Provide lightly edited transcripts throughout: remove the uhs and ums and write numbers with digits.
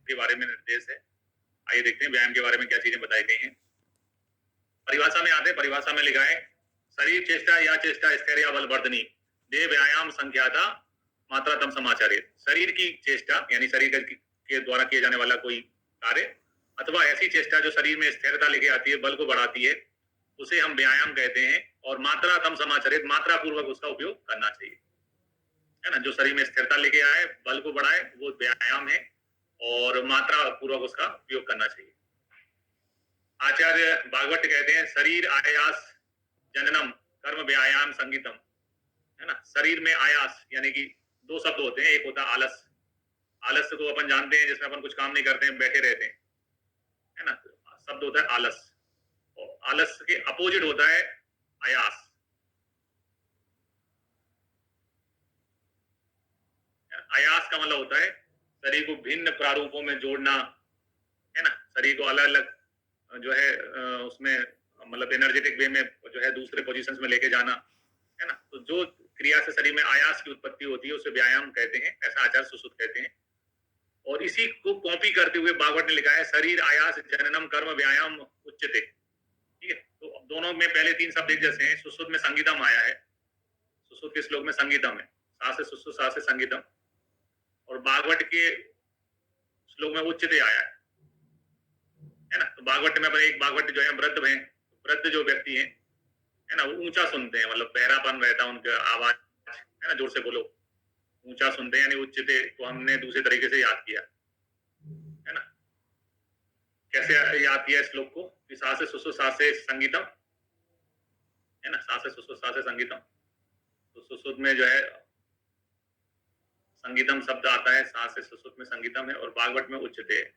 के बारे में निर्देश है। आइए देखते हैं व्यायाम के बारे में क्या चीजें बताई गई हैं। परिभाषा में आते हैं, परिभाषा में लिखा है शरीर चेष्टा या चेष्टा स्थिर या बलवर्धनी दे व्यायाम संख्याता मात्रातम समाचारित। शरीर की चेष्टा यानी शरीर के द्वारा किया जाने वाला कोई कार्य अथवा ऐसी चेष्टा जो शरीर में स्थिरता लेके आती है, बल को बढ़ाती है, उसे हम व्यायाम कहते हैं। और मात्रातम समाचारित, मात्रा पूर्वक उसका उपयोग करना चाहिए, है ना। जो शरीर में स्थिरता लेके आए, बल को बढ़ाए, वो व्यायाम है और मात्रा पूर्वक उसका उपयोग करना चाहिए। आचार्य भागवत कहते हैं शरीर आयास जननम कर्म व्यायाम संगीतम, है ना। शरीर में आयास यानी कि दो शब्द होते हैं, एक होता है आलस। आलस को अपन जानते हैं, जिसमें अपन कुछ काम नहीं करते हैं, बैठे रहते हैं, है ना। शब्द होता है आलस, और आलस के अपोजिट होता है आयास। आयास का मतलब होता है शरीर को भिन्न प्रारूपों में जोड़ना, है ना। शरीर को अलग अलग जो है उसमें मतलब एनर्जेटिक वे में जो है दूसरे पोजीशंस में लेके जाना, है ना। तो जो क्रिया से शरीर में आयास की उत्पत्ति होती है उसे व्यायाम कहते हैं, ऐसा आचार्य सुश्रुत कहते हैं। और इसी को कॉपी करते हुए भागवत ने लिखा है शरीर आयास जननम कर्म व्यायाम उच्चते। ठीक है, तो दोनों में पहले तीन शब्द एक जैसे हैं। सुश्रुत में संगीतम आया है, सुश्रुत के श्लोक में संगीतम है, सा से सुश्रुत सा से संगीतम। और भागवत के श्लोक में उच्चते आया है ना। तो भागवत में एक भागवत जो है वृद्ध है, वृद्ध जो व्यक्ति है ना, वो ऊंचा सुनते हैं, मतलब बहरापन रहता है उनका आवाज, है ना, जोर से बोलो, ऊंचा सुनते हैं, यानी उच्चते को हमने दूसरे तरीके से याद किया, है ना। कैसे याद किया श्लोक को, सा से सुश्रुत सा से संगीतम, है ना, सा से सुश्रुत सा से संगीतम। तो सुश्रुत में जो है संगीतम शब्द आता है, सा से सुश्रुत में संगीतम है, और भागवत में उच्चते है,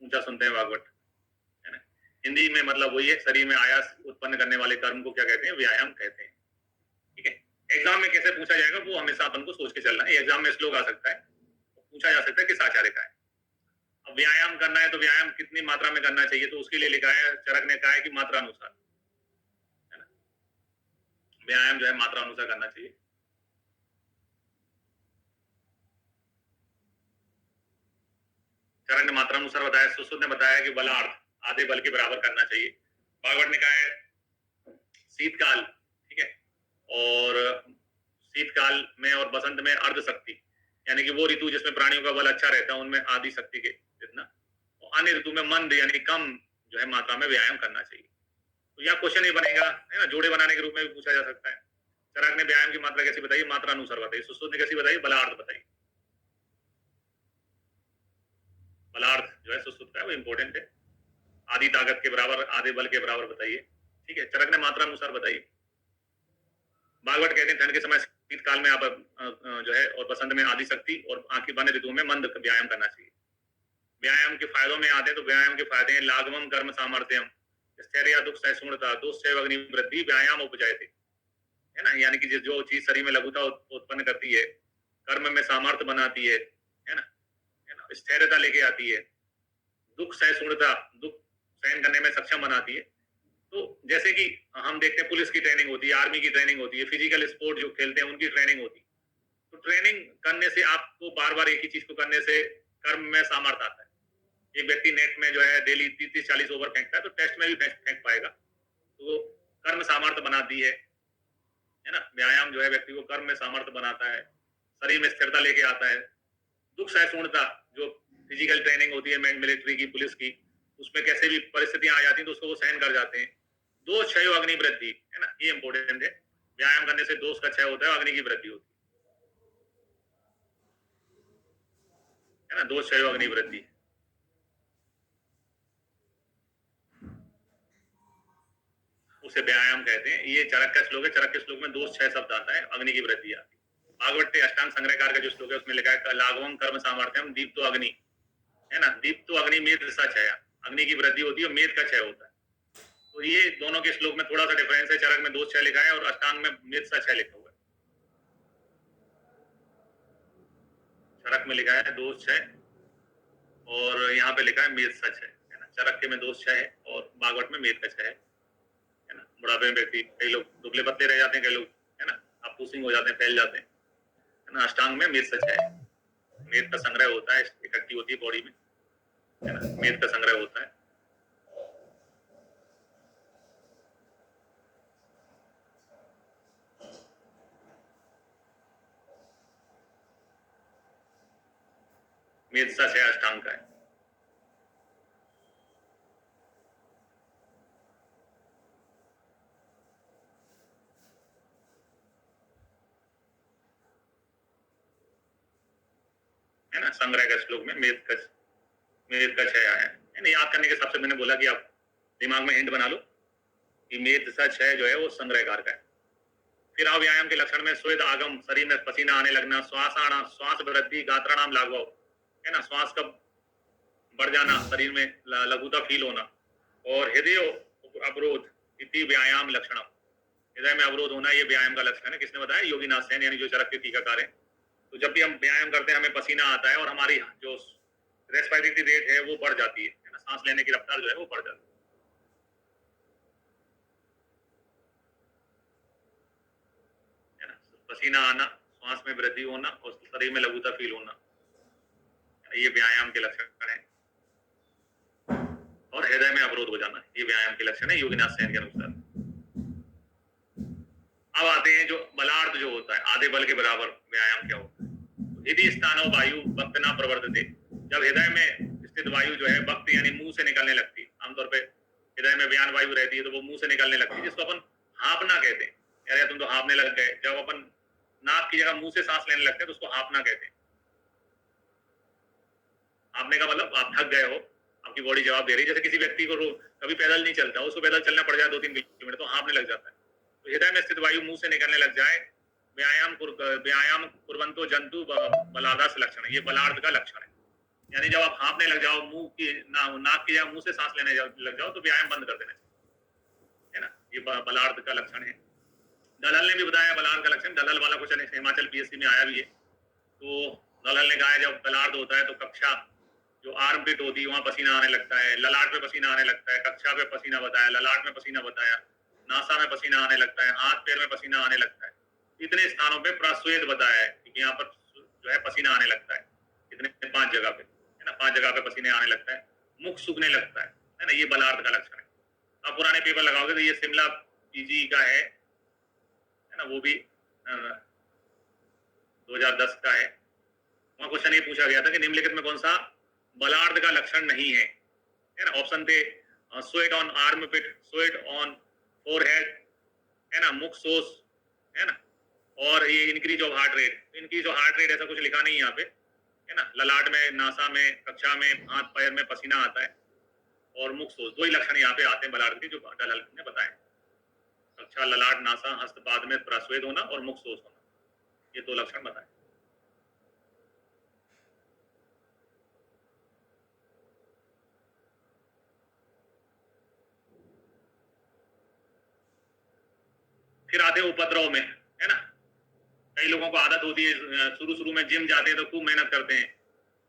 ऊंचा सुनते हैं भागवत, है ना। हिंदी में मतलब वही है, शरीर में आयास उत्पन्न करने वाले कर्म को क्या कहते हैं, व्यायाम कहते हैं। ठीक है, एग्जाम में कैसे पूछा जाएगा वो हमेशा अपन को सोच के चलना है। एग्जाम में श्लोक आ सकता है, पूछा जा सकता है किस आचार्य का है। अब व्यायाम करना है तो व्यायाम कितनी मात्रा में करना चाहिए, तो उसके लिए लिखा है, चरक ने कहा है कि मात्रा अनुसार, है ना। व्यायाम जो है मात्रा अनुसार करना चाहिए। चरक ने मात्रा अनुसार बताया, सुश्रुत ने बताया कि बलार्थ आधे बल के बराबर करना चाहिए। भागवत ने कहा है शीतकाल, ठीक है, और शीतकाल में और बसंत में अर्ध शक्ति, यानी कि वो ऋतु जिसमें प्राणियों का बल अच्छा रहता है उनमें आधी शक्ति के जितना, और अन्य ऋतु में मंद यानी कम जो है मात्रा में व्यायाम करना चाहिए। तो यह क्वेश्चन ही बनेगा, है ना, जोड़े बनाने के रूप में भी पूछा जा सकता है। चरक ने व्यायाम की मात्रा कैसी बताई, मात्रा अनुसार बताई। सुश्रुत ने कैसी बताई, बलार्थ बताई। बलार्थ जो है सुश्रुत का है वो इंपॉर्टेंट है, आधी ताकत के बराबर आधे बल के बराबर बताइए। ठीक है, चरक ने मात्रा अनुसार बताई। भागवत कहते हैं ठंड के समय शीतकाल में आप जो है और बसंत में आधी शक्ति और आखिर बने ऋतु में मंद व्यायाम करना चाहिए। व्यायाम के फायदों में आते हैं तो व्यायाम के फायदे हैं लाघवम कर्म सामर्थ्यम स्थैर्य दुख सहिष्णुता दुष्चय अग्नि वृद्धि व्यायाम उपजायते, है ना। यानी कि जो चीज शरीर में लघुता उत्पन्न करती है, कर्म में सामर्थ्य बनाती है ना, स्थिरता लेके आती है, दुख सहिष्णुता दुख सहन करने में सक्षम बनाती है। तो जैसे कि हम देखते हैं पुलिस की ट्रेनिंग होती है, आर्मी की ट्रेनिंग होती है, फिजिकल स्पोर्ट जो खेलते हैं उनकी ट्रेनिंग होती है। तो ट्रेनिंग करने से आपको बार बार एक ही चीज को करने से कर्म में सामर्थ्य आता है। एक व्यक्ति नेट में जो है डेली 30-40 ओवर फेंकता है तो टेस्ट में भी फेंक पाएगा, तो कर्म सामर्थ्य बनाती है ना। व्यायाम जो है व्यक्ति को कर्म में सामर्थ्य बनाता है, शरीर में स्थिरता लेके आता है। दुख सहिष्णुता जो फिजिकल ट्रेनिंग होती है मिलिट्री की, पुलिस की, उसमें कैसे भी परिस्थितियां आ जाती हैं तो उसको वो सहन कर जाते हैं। दोष क्षय अग्नि वृद्धि, है ना, ये इंपॉर्टेंट है। व्यायाम करने से दोष का क्षय होता है, अग्नि की वृद्धि होती है ना, दोष क्षय अग्नि वृद्धि। उसे व्यायाम कहते हैं। ये चरक का श्लोक है, चरक के श्लोक में दोष क्षय शब्द आता है, अग्नि की वृद्धि आती है। भागवत अष्टांग संग्रहकार का जो श्लोक है उसमें लिखा है लाघवम कर्म सामर्थ्यम दीप्तो अग्नि, है ना, दीप्तो अग्नि मेद सा क्षय, अग्नि की वृद्धि होती है और मेद का क्षय होता है। तो ये दोनों के श्लोक में थोड़ा सा डिफरेंस है, चरक में दोष क्षय लिखा है और अष्टांग में मेद सा क्षय लिखा हुआ है। चरक में लिखा है दोष क्षय और यहाँ पे लिखा है मेद सा क्षय, है ना। चरक के में दोष क्षय है और भागवत में मेद का क्षय है ना। बुढ़ापे में व्यक्ति, कई लोग दुबले पतले रह जाते हैं, कई लोग, है ना, अपूसिंग हो जाते हैं, फैल जाते हैं, है ना। अष्टांग में मेद सा क्षय, मेद का संग्रह होता है, इकट्ठी होती है बॉडी में, है ना, मेद का संग्रह होता है। मेदसा 6 अष्टांग का है। है ना, संग्रह का श्लोक में मेद का 6 आया है। याद करने के हिसाब से मैंने बोला कि आप दिमाग में हिंट बना लो कि मेदसा 6 जो है वो संग्रहकार का है। फिर आओ व्यायाम के लक्षण में स्वेद आगम, शरीर में पसीना आने लगना, श्वास आना, श्वास वृद्धि, गात्राणाम लागव, है ना, श्वास का बढ़ जाना, शरीर में लघुता फील होना, और हृदय अवरोध इति व्यायाम लक्षणम, हृदय में अवरोध होना ये व्यायाम का लक्षण है। किसने बताया? योगीनाथ सेन, यानी जो चरक के टीकाकार है। तो जब भी हम व्यायाम करते हैं हमें पसीना आता है और हमारी जो रेस्पिरेटरी रेट है वो बढ़ जाती है ना, सांस लेने की रफ्तार जो है वो बढ़ जाती है ना, पसीना आना, श्वास में वृद्धि होना और शरीर में लघुता फील होना, ये व्यायाम के लक्षण है। और हृदय में अवरोध हो जाना, ये व्यायाम के लक्षण है योगीनाथ सेन के अनुसार। अब आते हैं जो बलार्थ जो होता है, आधे बल के बराबर व्यायाम क्या होता है। यदि स्थानो वायु वक्त ना प्रवर्तते, जब हृदय में स्थित वायु जो है वक्त यानी मुंह से निकलने लगती, आमतौर पे हृदय में व्यान वायु रहती है तो वो मुंह से निकलने लगती है, जिसको अपन हाँफना कहते हैं। यार तुम तो हाँफने लग गए, जब अपन नाक की जगह मुंह से सांस लेने लगते हैं तो उसको हाँफना कहते हैं। हाँफने का मतलब आप थक गए हो, आपकी बॉडी जवाब दे रही है। जैसे किसी व्यक्ति को कभी पैदल नहीं चलता, उसको पैदल चलना पड़ जाए 2-3 किलोमीटर तो हाँफने लग जाता है। तो हृदय में स्थित वायु मुंह से निकलने लग जाए, व्यायाम कुर्वन्तो जंतु बलादास लक्षण है, ये बलार्थ का लक्षण है। यानी जब आप हाँफने लग जाओ, मुंह की नाक की मुंह से सांस लेने लग जाओ तो व्यायाम बंद कर देना चाहिए, है ना, ये बलार्थ का लक्षण है। दलाल ने भी बताया बलार्थ का लक्षण, दलाल वाला क्वेश्चन हिमाचल पीएससी में आया भी है। तो दलाल ने कहा जब बलार्थ होता है तो कक्षा जो आर्म पिट होती है वहां पसीना आने लगता है, ललाट पे पसीना आने लगता है, कक्षा पे पसीना बताया, ललाट में पसीना बताया, नासा में पसीना आने लगता है, हाथ पैर में पसीना आने लगता है। इतने स्थानों पे प्रस्वेद बताया है कि यहाँ पर जो है पसीना आने लगता है, इतने 5 जगह पे, है ना, 5 जगह पे पसीने आने लगता है, मुख सूखने लगता है ना, ये बलार्थ का लक्षण है। आप पुराने पेपर लगाओगे तो ये शिमला पीजी का है ना, वो भी 2010 का है। वहां क्वेश्चन ये पूछा गया था कि निम्नलिखित में कौन सा बलार्थ का लक्षण नहीं है, है ना। ऑप्शन थे sweat on armpit, sweat on forehead, है ना, मुख सोस, है ना, और ये increase of heart rate. Increase of heart rate ऐसा कुछ लिखा नहीं है यहाँ पे, है ना। ललाट में, नासा में, कक्षा में, हाथ पैर में पसीना आता है और मुख सोच, 2 ही लक्षण यहाँ पे आते हैं बलार्थ के जो दलाल ने बताए। कक्षा, ललाट, नासा, हस्तपाद में प्रस्वेद होना और मुख सोच होना, ये 2 लक्षण बताए। फिर आते हैं उपद्रव में, है ना। कई लोगों को आदत होती है शुरू शुरू में जिम जाते हैं तो खूब मेहनत करते हैं,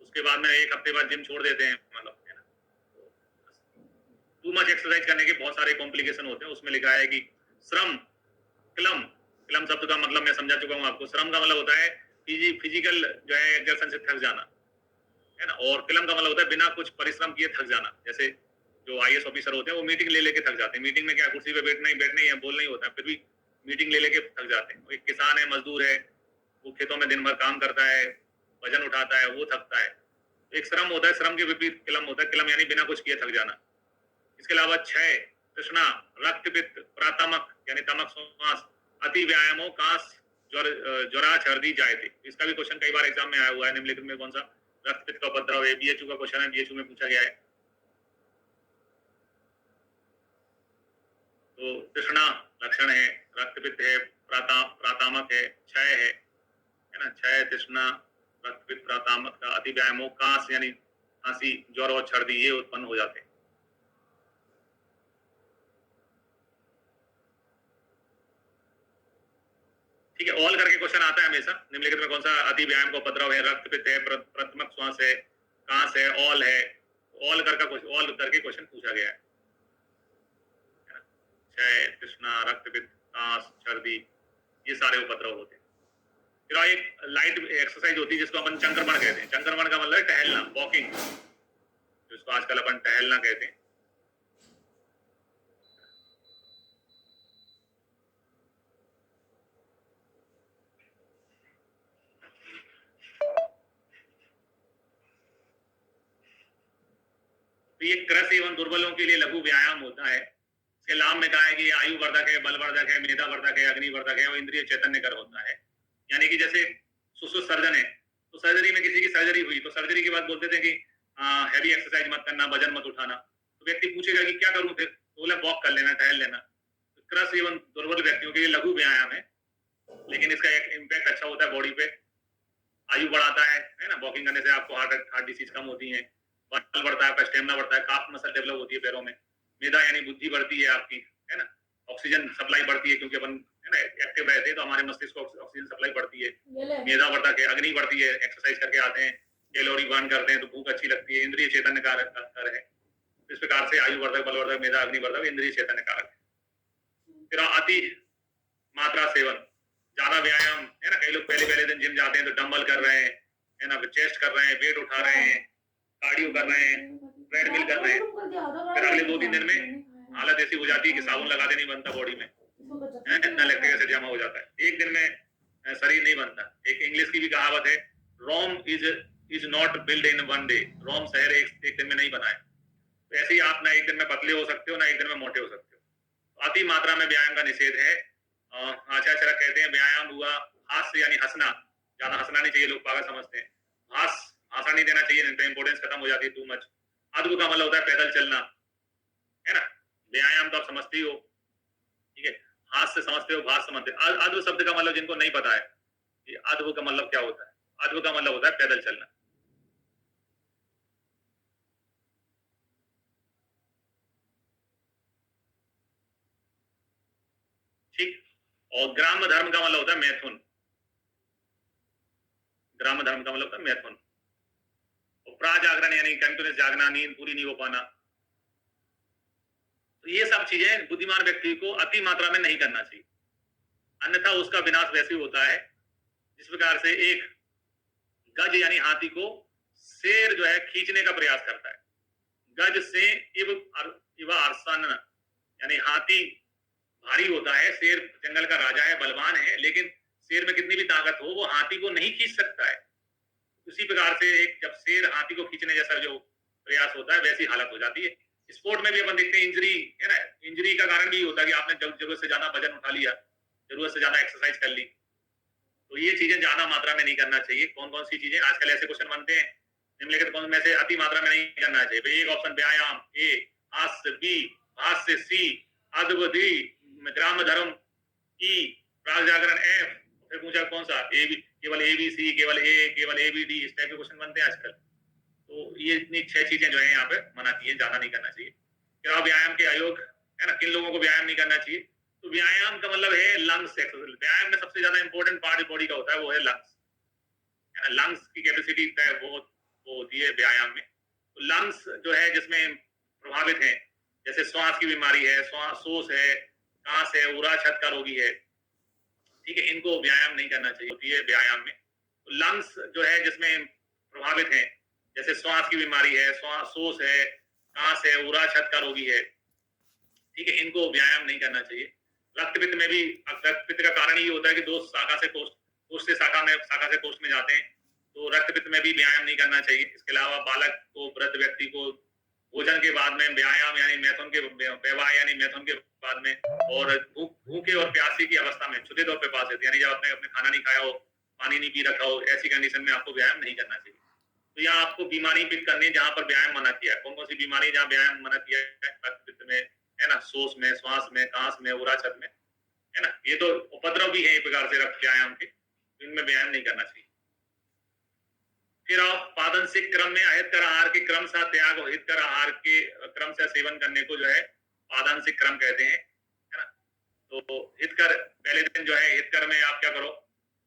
उसके बाद में 1 हफ्ते बाद जिम छोड़ देते हैं, मतलब, है ना। टू मच एक्सरसाइज करने के बहुत सारे कॉम्प्लिकेशन होते हैं। उसमें लिखा है कि श्रम, क्लम, क्लम शब्द का मतलब मैं समझा चुका हूँ आपको। श्रम का मतलब होता है फिजिकल जो है एक्सरसाइज से थक जाना, है ना, और क्लम का मतलब होता है बिना कुछ परिश्रम किए थक जाना। जैसे जो आईएएस ऑफिसर होते हैं वो मीटिंग ले लेके थक जाते हैं। मीटिंग में क्या कुर्सी पे बैठना ही है, बोलना ही होता है, फिर भी मीटिंग ले लेके थक जाते हैं। एक किसान है, मजदूर है, वो खेतों में दिन भर काम करता है, वजन उठाता है, वो थकता है। एक श्रम होता है, श्रम के विपरीत क्लम होता है। क्लम यानी बिना कुछ किए थक जाना। इसके अलावा क्षय, तृष्णा, रक्तपित्त, प्रातमक यानी तमक, श्वास, अति व्यायामो, काश, ज्वरा छर्दी जाए थे। इसका भी क्वेश्चन कई बार एग्जाम में आया हुआ है। निम्नलिखित में कौन सा रक्तपित्त का उपद्रव है? बीएचयू का क्वेश्चन है, बीएचयू में पूछा गया है। तो तृष्णा लक्षण है, रक्तपित्त है, प्रातामक है, क्षय है ना, क्षय, तृष्णा, रक्तपित्त, प्रातामक का अति व्यायामो, काश यानी खांसी, ज्वर और छर्दी ये उत्पन्न हो जाते हैं। ठीक है, ऑल करके क्वेश्चन आता है हमेशा। निम्नलिखित में कौन सा अति व्यायाम का उपद्रव है? रक्तपित्त है, प्रथमक श्वास है, कांस है, ऑल है। ऑल करके क्वेश्चन पूछा गया है। क्षय, तृष्णा, रक्तपित्त, कांस, छर्दी ये सारे उपद्रव होते हैं। फिर एक लाइट एक्सरसाइज होती है जिसको अपन चंक्रमण कहते हैं। चंक्रमण का मतलब है टहलना, वॉकिंग। तो इसको आजकल अपन टहलना कहते हैं। तो ये क्रस एवं दुर्बलों के लिए लघु व्यायाम होता है। इसके लाभ में कहा है कि आयु वर्धक है, बलवर्धक है, मेधा वर्धक है, अग्निवर्धक है और इंद्रिय चैतन्य कर होता है। यानी कि जैसे सुश्रुत सर्जन है, तो सर्जरी में किसी की सर्जरी हुई तो सर्जरी के बाद बोलते थे कि हैवी एक्सरसाइज मत करना, वजन मत उठाना, तो व्यक्ति पूछेगा कि क्या करूं, फिर तो बोला वॉक कर लेना, टहल लेना। तो क्रस एवं दुर्बल व्यक्तियों के लिए लघु व्यायाम है, लेकिन इसका एक इम्पैक्ट अच्छा होता है बॉडी पे। आयु बढ़ाता है ना, वॉकिंग करने से आपको हार्ट डिसीज कम होती है, बल बढ़ता है, आपका स्टेमिना बढ़ता है, काफ मसल डेवलप होती है पैरों में। मेधा यानी बुद्धि बढ़ती है आपकी, है ना, ऑक्सीजन सप्लाई बढ़ती है क्योंकि अपन है ना एक्टिव रहते हैं तो हमारे मस्तिष्क को ऑक्सीजन सप्लाई बढ़ती है। मेधा बढ़ता है, अग्नि बढ़ती है, एक्सरसाइज करके आते हैं, कैलोरी बर्न करते हैं तो भूख अच्छी लगती है, इंद्रिय चेतन कारक है। इस प्रकार से आयु वर्धक, बलवर्धक, मेधा, अग्निवर्धक, इंद्रिय चेतन कारक है। फिर अति मात्रा सेवन, ज्यादा व्यायाम है ना, कई लोग पहले पहले दिन जिम जाते हैं तो डंबल कर रहे हैं, है ना, चेस्ट कर रहे हैं, वेट उठा रहे हैं, कार्डियो कर रहे हैं, ट्रेडमिल कर रहे हैं, फिर अगले 2-3 दिन में हालत ऐसी हो जाती है कि साबुन लगाते नहीं बनता बॉडी में, इतना लैक्टिक एसिड जमा हो जाता है, एक दिन में शरीर नहीं बनता। एक इंग्लिश की भी कहावत है, Rome is not build in one day, Rome शहर एक दिन में नहीं बना है। तो ऐसे ही आप ना एक दिन में पतले हो सकते हो, ना एक दिन में मोटे हो सकते हो। अति मात्रा में व्यायाम का निषेध है। आचार्य कहते हैं व्यायाम हुआ हास्य यानी हंसना, ज्यादा हंसना नहीं चाहिए, लोग पागल समझते हैं, भाषा नहीं देना चाहिए, नहीं तो इंपोर्टेंस खत्म हो जाती है टू मच। अद्भुत का मतलब होता है पैदल चलना, है ना, व्यायाम तो आप समझते ही हो, ठीक है, हाथ से समझते हो, भाष समझते हो। अद्भुत शब्द का मतलब जिनको नहीं पता है कि अद्भुत का मतलब क्या होता है, अद्भुत का मतलब होता है पैदल चलना। ठीक, और ग्राम्य धर्म का मतलब होता है मैथुन, ग्राम्य धर्म का मतलब होता है मैथुन। और प्राजागरण यानी कंटिन्यूस जागना, नींद पूरी नहीं हो पाना। तो ये सब चीजें बुद्धिमान व्यक्ति को अति मात्रा में नहीं करना चाहिए, अन्यथा उसका विनाश वैसे ही होता है जिस प्रकार से एक गज यानी हाथी को शेर जो है खींचने का प्रयास करता है, गज से इव अरसन, यानी हाथी भारी होता है, शेर जंगल का राजा है, बलवान है, लेकिन शेर में कितनी भी ताकत हो वो हाथी को नहीं खींच सकता है। उसी प्रकार से एक जब शेर हाथी को खींचने जैसा जो प्रयास होता है वैसी हालत हो जाती है। स्पोर्ट में भी अपन देखते हैं इंजरी, है ना, इंजरी का कारण भी होता है कि आपने जरूरत से ज्यादा वजन उठा लिया, जरूरत से ज्यादा एक्सरसाइज कर ली। तो ये चीजें ज्यादा मात्रा में नहीं करना चाहिए। कौन कौन सी चीजें आजकल ऐसे क्वेश्चन बनते हैं, निम्नलिखित कौन में से अति मात्रा में नहीं करना चाहिए? एक ऑप्शन व्यायाम ए, हास्य बी, भाष्य सी, अद्भुति, ग्राम धर्म ई, प्राग जागरण एफ, फिर पूछा कौन सा ए बी, केवल ए बी सी, केवल ए, केवल ए बी डी, इस टाइप के क्वेश्चन बनते हैं आजकल। तो ये इतनी 6 चीजें जो है यहाँ पे मना की है, ज्यादा नहीं करना चाहिए। फिर व्यायाम के आयोग, है ना, किन लोगों को व्यायाम नहीं करना चाहिए? तो व्यायाम का मतलब है लंग्स एक्सरसाइज। व्यायाम में सबसे ज्यादा इंपॉर्टेंट पार्ट बॉडी का होता है वो है लंग्स, लंग्स की कैपेसिटी वो होती है व्यायाम में। तो लंग्स जो है जिसमें प्रभावित है, जैसे श्वास की बीमारी है, सोस है, कांस है, उरा छत का रोगी है, ठीक है, इनको व्यायाम नहीं करना चाहिए होती है व्यायाम में। तो लंग्स जो है जिसमें प्रभावित है, जैसे श्वास की बीमारी है, सोस है, कांस है, उरा छत का रोगी है, ठीक है, इनको व्यायाम नहीं करना चाहिए। रक्तपित्त में भी, रक्तपित्त का कारण ये होता है कि दोष शाखा से कोष्ठ से शाखा से कोष्ठ में जाते हैं, तो रक्तपित्त में भी व्यायाम नहीं करना चाहिए। इसके अलावा बालक को, वृद्ध व्यक्ति को भोजन के बाद में व्यायाम यानी मैथुन के वैवाह यानी मैथुन के बाद में, और भूखे और प्यासी की अवस्था में क्षुधित और पिपासित, यानी जब आपने अपने खाना नहीं खाया हो, पानी नहीं पी रखा हो, ऐसी कंडीशन में आपको व्यायाम नहीं करना चाहिए। तो यहाँ आपको बीमारी पिक करनी है जहां पर व्यायाम मना किया है। कौन कौन सी बीमारी जहाँ व्यायाम मना किया है? रक्तपित्त में, है ना, सोस में, श्वास में, कांस में, उरा छत में, है ना, ये तो उपद्रव भी है एक प्रकार से रक्त व्यायाम के, इनमें व्यायाम नहीं करना चाहिए। फिर आओ पादन से क्रम में अहितकर आहार के क्रम से त्याग और हितकर आहार के क्रम से सेवन करने को जो है पादन से क्रम कहते हैं, है ना। तो हितकर पहले दिन जो है, हितकर में आप क्या करो,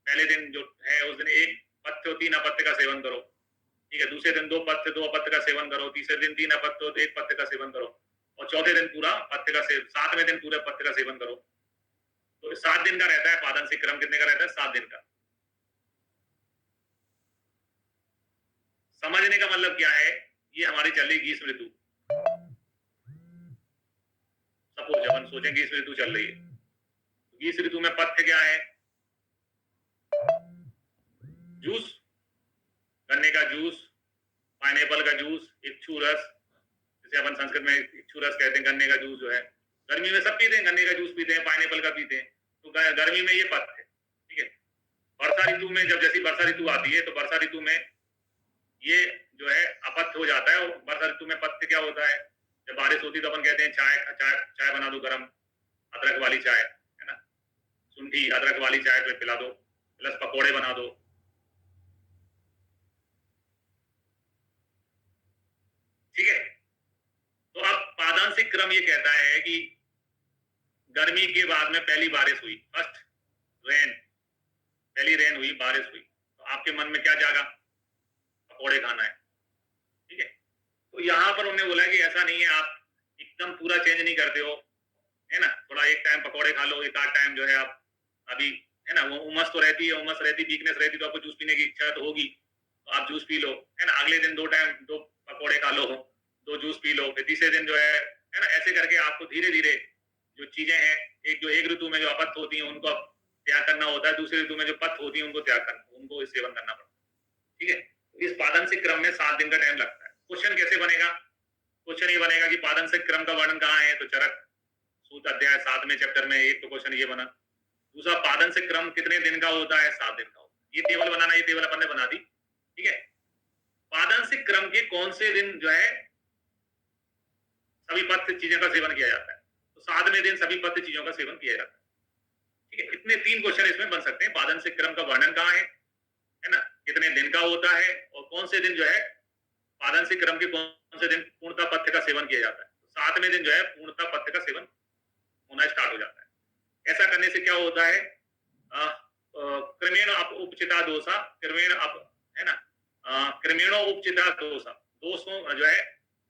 पहले दिन जो है उस दिन 1 पत्ते और 3 अपत्य का सेवन करो, ठीक है, दूसरे दिन 2 पत्ते 2 अपत्य का सेवन करो, तीसरे दिन 3 अपत्य और 1 पत्ते का सेवन करो, और चौथे दिन पूरा पत्ते का सेवन, 7वें दिन पूरे पत्ते का सेवन करो। तो 7 दिन का रहता है पादन से क्रम, कितने का रहता है? 7 दिन का। समझने का मतलब क्या है, ये हमारी चल रही ग्रीष्म ऋतु। सपोज अपन सोचें ग्रीष्म ऋतु चल रही है, ग्रीष्म ऋतु में पथ्य क्या है? जूस, गन्ने का जूस, पाइनएप्पल का जूस, इच्छू रस, जिसे अपन संस्कृत में इच्छू रस कहते हैं। गन्ने का जूस जो है गर्मी में सब पीते हैं, गन्ने का जूस पीते हैं, पाइनएप्पल का पीते हैं, तो गर्मी में ये पथ्य है। ठीक है। वर्षा ऋतु में जब जैसी वर्षा ऋतु आती है तो वर्षा ऋतु में ये जो है अपथ्य हो जाता है। और वर्षा ऋतु में पथ्य क्या होता है? जब बारिश होती है तो अपन कहते हैं चाय चाय चाय बना दो गरम, अदरक वाली चाय, है ना, शुंठी अदरक वाली चाय पे पिला दो, प्लस पकोड़े बना दो। ठीक है। तो अब पादांशिक क्रम ये कहता है कि गर्मी के बाद में पहली बारिश हुई, फर्स्ट रेन, पहली रेन हुई, बारिश हुई, तो आपके मन में क्या जागा? पकोड़े खाना है। ठीक है। तो यहां पर उन्होंने बोला कि ऐसा नहीं है, आप एकदम पूरा चेंज नहीं करते हो, है ना, थोड़ा एक टाइम पकोड़े खा लो, एक आध टाइम जो है आप अभी, है ना, वो उमस तो रहती है, उमस रहती, वीकनेस रहती, तो आपको जूस पीने की इच्छा तो होगी, तो आप जूस पी लो, है ना, अगले दिन दो टाइम दो पकोड़े खा लो, दो जूस पी लो, फिर तीसरे दिन जो है ना, ऐसे करके आपको धीरे धीरे जो चीजें हैं, एक जो एक ऋतु में जो अपत्य होती है उनको त्याग करना होता है, दूसरी ऋतु में जो पत्य होती है उनको त्याग करना, उनको सेवन करना पड़ता है। ठीक है। इस पादन से क्रम में 7 दिन का टाइम लगता है। क्वेश्चन कैसे बनेगा? क्वेश्चन ये बनेगा कि पादन से क्रम का वर्णन कहाँ है? तो चरक सूत्र अध्याय 7वें चैप्टर में एक तो क्वेश्चन ये बना। दूसरा, पादन से क्रम कितने दिन का होता है? 7 दिन का होता है। ये टेबल बनाना, ये टेबल अपन ने बना दी। ठीक है। पादन से क्रम के कौन से दिन जो है सभी पथ्य चीजों का सेवन किया जाता है? तो 7वें दिन सभी पथ्य चीजों का सेवन किया जाता है। ठीक है। इतने 3 क्वेश्चन इसमें बन सकते हैं। पादन से क्रम का वर्णन कहाँ है ना, कितने दिन का होता है, और कौन से दिन जो है पादन से क्रम के कौन से दिन पूर्णता पथ्य का सेवन किया जाता है? तो 7वें दिन जो है पूर्णता पथ्य का सेवन होना स्टार्ट हो जाता है। ऐसा करने से क्या होता है? क्रमेण उपचिता दोषा, क्रमेण है ना, क्रमेणो उपचिता दोषा, दोषों जो है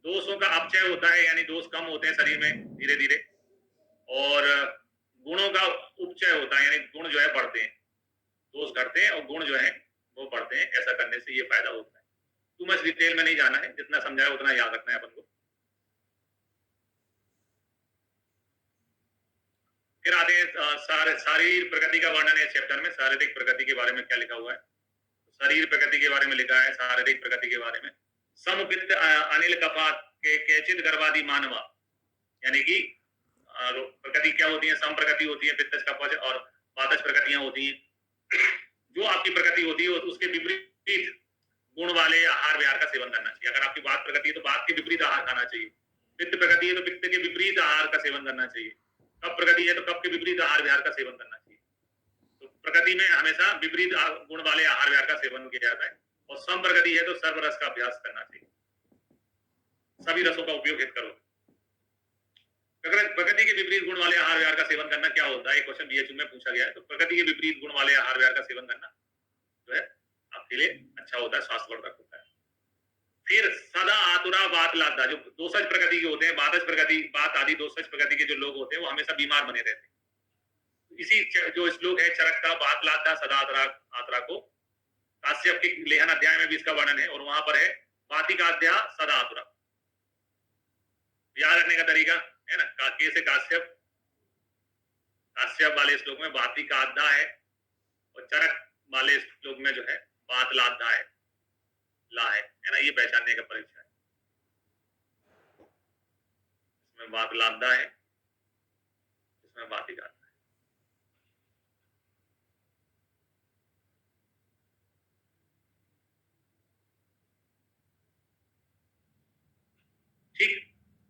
दोषों का अपचय होता है, यानी दोष कम होते हैं शरीर में धीरे धीरे, और गुणों का उपचय होता है, यानी गुण जो है बढ़ते हैं, दोष घटते हैं और गुण जो है वो बढ़ते हैं। ऐसा करने से ये फायदा होता है। टू मच डिटेल में नहीं जाना है, जितना समझाया उतना याद रखना है अपन को। फिर आते हैं शारीरिक प्रकृति का वर्णन है चैप्टर में। शारीरिक प्रकृति के बारे में क्या लिखा हुआ है? शरीर प्रकृति के बारे में लिखा है, शारीरिक प्रकृति के बारे में। समपित्त अनिल कपात के केचित गर्भादि मानवा, यानी कि प्रकृति क्या होती है? सम प्रकृति होती है, पित्तज कपच और वातज प्रकृतियां होती हैं। जो आपकी प्रकृति होती है उसके विपरीत गुण वाले आहार विहार का सेवन करना चाहिए। अगर आपकी वात प्रकृति है तो वात के विपरीत आहार खाना चाहिए। पित्त प्रकृति है तो पित्त के विपरीत आहार का सेवन करना चाहिए। कफ प्रकृति है तो कफ के विपरीत आहार विहार का सेवन करना चाहिए। तो प्रकृति में हमेशा विपरीत गुण वाले आहार विहार का सेवन किया जाता है। और सम प्रकृति है तो सर्वरस का अभ्यास करना चाहिए, सभी रसों का उपयोग हित करो। प्रकृति के विपरीत गुण वाले आहार विहार का सेवन करना क्या होता है? एक क्वेश्चन बीएचयू में पूछा गया है। तो प्रकृति के विपरीत गुण वाले आहार विहार का सेवन करना जो है आपके लिए अच्छा होता है, स्वास्थ्यवर्धक होता है। फिर सदा आतुरा बात लादा, जो दोषज प्रकृति के होते हैं, बातज प्रकृति, बात आदि दोषज प्रकृति के जो लोग होते हैं वो हमेशा बीमार बने रहते हैं। इसी जो श्लोक है चरक का, बात लादा सदा आतरा को काश्यप के लेहन अध्याय में भी इसका वर्णन है, और वहां पर है बातिकाध्या सदा आतुरा। याद रखने का तरीका है ना, काके से काश्यप, काश्यप वाले श्लोक में बातिकाध्या है, और चरक वाले श्लोक में जो है बात लादा है, ला है ना, ये पहचानने का परीक्षा है। इसमें बात लादा है, इसमें बातिकाध्या है। ठीक।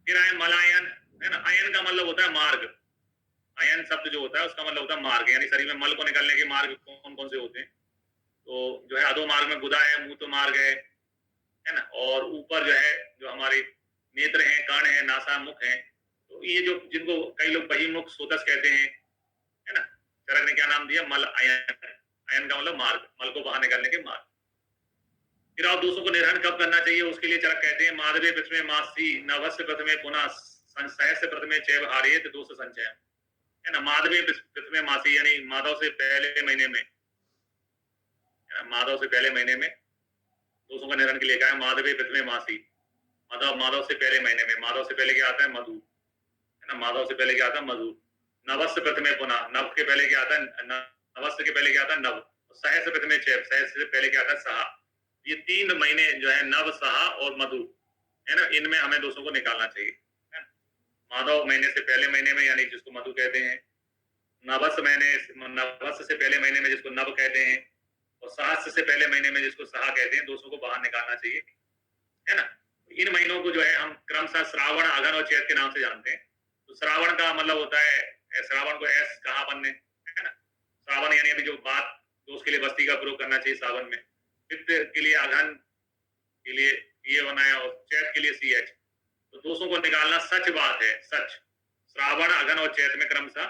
फिर आए मलायन, है ना। अयन का मतलब होता है मार्ग। अयन शब्द जो होता है उसका मतलब होता है मार्ग, यानी शरीर में मल को निकालने के मार्ग कौन कौन से होते हैं? तो जो है अधो मार्ग में गुदा है, मूत्र मार्ग है ना, और ऊपर जो है जो हमारे नेत्र हैं, कर्ण है, नासा, मुख है, तो ये जो जिनको कई लोग बहिर्मुख सोतस कहते हैं, है ना। चरक ने क्या नाम दिया? मल अयन। अयन का मतलब मार्ग, मल को बाहर निकालने के मार्ग। फिर आप दोषों को निर्हरण कब करना चाहिए? उसके लिए चरक कहते हैं माधवे प्रथमे मासी नवस्य प्रथमे पुनः सहस्य प्रथमे चैव हारेत दोष संचय, है ना। माधवे प्रथमे मासी यानी माधव से पहले महीने में, माधव से पहले महीने में दोषों का निर्हरण के लिए कहा है माधवे प्रथमे मासी। माधव, माधव से पहले महीने में, माधव से पहले क्या आता है? मधु, है ना? माधव से पहले क्या आता है? मधु। नवस्य प्रथमे पुनः, नव के पहले क्या आता है? नवस्य के पहले क्या आता है? नव। सहस्य प्रथमे चैत, सहस्य से पहले क्या आता है? सहा। ये 3 महीने जो है नव, सहा और मधु, है ना? इनमें हमें दोषों को निकालना चाहिए, है ना? माधव महीने से पहले महीने में, यानी जिसको मधु कहते हैं, नवस्य महीने, नवस्य से पहले महीने में जिसको नव कहते हैं, और सहस्य से पहले महीने में जिसको सहा कहते हैं, दोषों को बाहर निकालना चाहिए, है ना? इन महीनों को जो है हम क्रमशः श्रावण, अगन और चैत के नाम से जानते हैं। तो श्रावण का मतलब होता है, श्रावण को एस कहा अपन ने, है ना? श्रावण यानी अभी जो बात, तो उसके लिए बस्ती का प्रयोग करना चाहिए श्रावण में। पित्त के लिए अघन के लिए ये बनाया, और चैत के लिए सी एच। तो दोषों को निकालना सच बात है, सच। श्रावण, अघन और चैत में क्रमशः,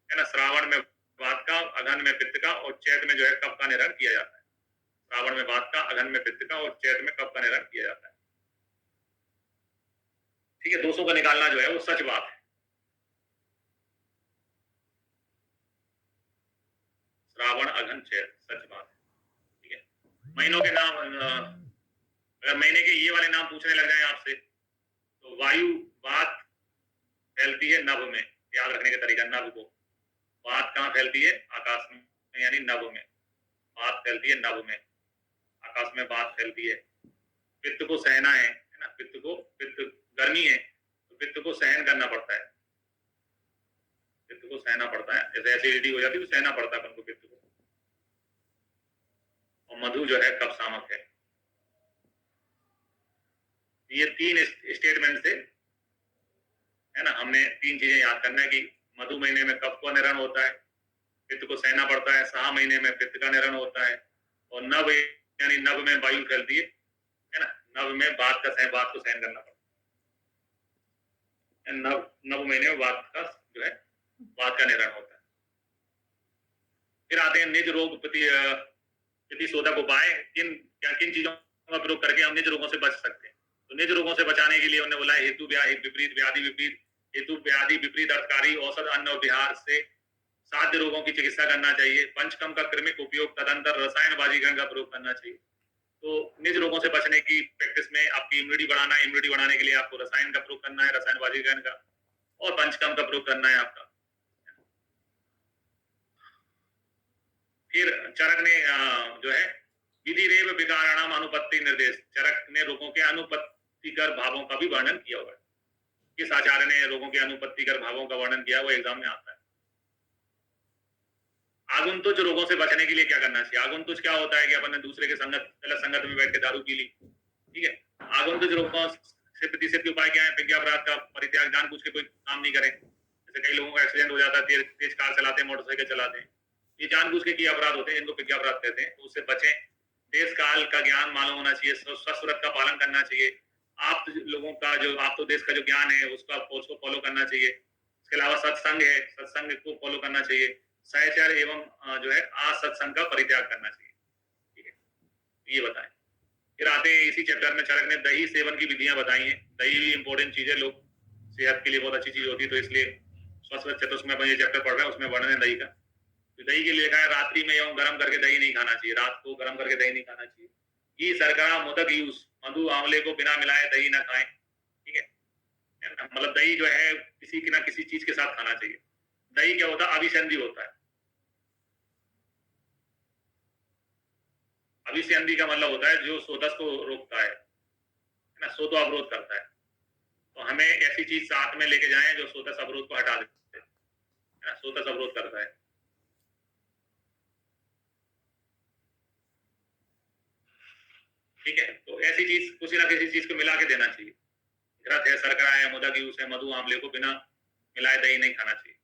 है ना, श्रावण में वात का, अघन में पित्त का, और चैत में जो है कफ का निरण किया जाता है। श्रावण में वात का, अघन में पित्त का, और चैत में कफ का निरण किया जाता है। ठीक है, दोषों को निकालना जो है वो सच बात है। श्रावण, अघन, चैत, सच बात है। ठीक है, महीनों के नाम, अगर महीने के ये वाले नाम पूछने लग जाए आपसे, तो वायु, वात फैलती है नभ में। याद रखने का तरीका, नभ को। वात कहाँ फैलती है? आकाश में, यानी नभ में। वात फैलती है नभ में, आकाश में बात फैलती है। पित्त को सहना है ना? पित्त गर्मी है, तो पित्त को सहन करना पड़ता है, पित्त को सहना पड़ता है। जैसे एसिडिटी हो जाती है तो सहना पड़ता है अपन को पित्त को। और मधु जो है कफ शामक है। ये 3 स्टेटमेंट से, है ना, हमने 3 चीजें याद करना है कि मधु महीने में कफ का निरण होता है, पित्त को सहना पड़ता है, सहा महीने में पित्त का निरण होता है, और नव यानी नव में वायु फैलती है ना? नव में बात को सहन करना पड़ता है। नव महीने में बात का जो है, बात का निरण होता है। फिर आते हैं निज रोग प्रतिशोधक उपाय। किन चीजों का प्रयोग करके हम निज रोगों से बच सकते हैं? तो निज रोगों से बचाने के लिए उन्होंने बोला हेतु विपरीत, व्याधि विपरीत, हेतु व्याधि विपरीत अर्थकारी औषध, अन्न और विहार से साध्य रोगों की चिकित्सा करना चाहिए। पंचकर्म का क्रमिक उपयोग, तदंतर रसायन बाजीगण का प्रयोग करना चाहिए। तो निज रोगों से बचने की प्रैक्टिस में आपकी इम्यूनिटी बढ़ाने के लिए आपको रसायन का प्रयोग करना है, रसायन बाजीगण का, और पंचकर्म का प्रयोग करना है आपका। फिर चरक ने जो है विधि रेव विकाराणाम अनुपत्ति निर्देश, चरक ने रोगों के अनुपत्तिकर भावों का भी वर्णन किया हुआ है। किस आचार्य ने रोगों के अनुपत्तिकर भावों का वर्णन किया, वो एग्जाम में आता है। आगुंतुज रोगों से बचने के लिए क्या करना चाहिए? आगुंतुज क्या होता है कि अपन ने दूसरे के गलत संगत में बैठ के दारू पी ली, ठीक है। आगुंतुज रोगों से प्रतिशत के उपाय क्या है? विज्ञापराध का परित्याग, जानबूझ के कोई काम नहीं करें। जैसे कई लोगों का एक्सीडेंट हो जाता है, तेज कार चलाते हैं, मोटरसाइकिल चलाते हैं, ये जानबूझ के किए अपराध होते हैं, इनको विज्ञापराध कहते हैं। तो उससे बचें। देश काल का ज्ञान मालूम होना चाहिए, स्वस्थ व्रत का पालन करना चाहिए। आप लोगों का जो, आप तो देश का जो ज्ञान है उसको फॉलो करना चाहिए। इसके अलावा सत्संग है, सत्संग को फॉलो करना चाहिए। सहचर एवं जो है असत्संग का परित्याग करना चाहिए, ठीक है। ये बताएं। फिर आते हैं इसी चैप्टर में, चरक ने दही सेवन की विधियां बताई हैं। दही भी इंपॉर्टेंट चीज है, लोग सेहत के लिए बहुत अच्छी चीज होती है, तो इसलिए स्वस्थ चतुष्क में ये चैप्टर पढ़ रहे हैं, उसमें वर्णन है दही का। तो दही के लिए लिखा है रात्रि में एवं गर्म करके दही नहीं खाना चाहिए, रात को गर्म करके दही नहीं खाना चाहिए। घी, शर्करा, मोदक यूज, मधु, आंवले को बिना मिलाए दही ना खाएं, ठीक है। मतलब दही जो है किसी ना किसी चीज के साथ खाना चाहिए। दही क्या होता है? अभिसंधि होता है। अभिसंधि का मतलब होता है जो सोदस को रोकता है ना, सोतो अवरोध करता है। तो हमें ऐसी चीज साथ में लेके जाएं जो सोदस अवरोध को हटा देते है ना, सोदस अवरोध करता है। ठीक है, तो ऐसी चीज किसी ना किसी चीज को मिला के देना चाहिए। घृत है, शर्करा है, मोदक यूज है, मधु, आंवले को बिना मिलाए दही नहीं खाना चाहिए।